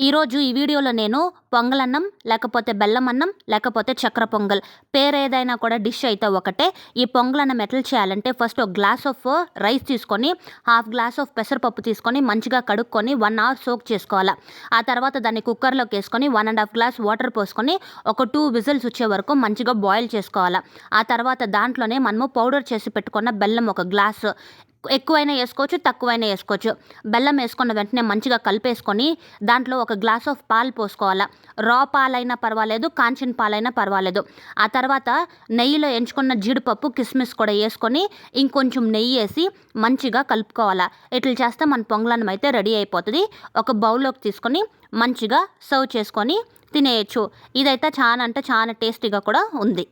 ఈరోజు ఈ వీడియోలో నేను పొంగలన్నం లేకపోతే బెల్లం అన్నం లేకపోతే చక్కెర పొంగల్ పేరేదైనా కూడా డిష్ అయితే ఒకటే. ఈ పొంగలన్నం ఎట్లా చేయాలంటే ఫస్ట్ ఒక గ్లాస్ ఆఫ్ రైస్ తీసుకొని హాఫ్ గ్లాస్ ఆఫ్ పెసరపప్పు తీసుకొని మంచిగా కడుక్కొని 1 అవర్ సోక్ చేసుకోవాలి. ఆ తర్వాత దాన్ని కుక్కర్లోకి వేసుకొని 1.5 గ్లాస్ వాటర్ పోసుకొని ఒక 2 విజిల్స్ వచ్చే వరకు మంచిగా బాయిల్ చేసుకోవాలి. ఆ తర్వాత దాంట్లోనే మనము పౌడర్ చేసి పెట్టుకున్న బెల్లం ఒక గ్లాస్ ఎక్కువైనా వేసుకోవచ్చు, తక్కువైనా వేసుకోవచ్చు. బెల్లం వేసుకున్న వెంటనే మంచిగా కలిపేసుకొని దాంట్లో ఒక గ్లాస్ ఆఫ్ పాలు పోసుకోవాలి. రా పాలైనా పర్వాలేదు, కాంచిన పాలైనా పర్వాలేదు. ఆ తర్వాత నెయ్యిలో ఎంచుకున్న జీడిపప్పు కిస్మిస్ కూడా వేసుకొని ఇంకొంచెం నెయ్యి వేసి మంచిగా కలుపుకోవాలి. ఇట్లా చేస్తే మన పొంగలన్నం అయితే రెడీ అయిపోతుంది. ఒక బౌల్లోకి తీసుకొని మంచిగా సర్వ్ చేసుకొని తినేయచ్చు. ఇదైతే చాలా అంటే చాలా టేస్టీగా కూడా ఉంది.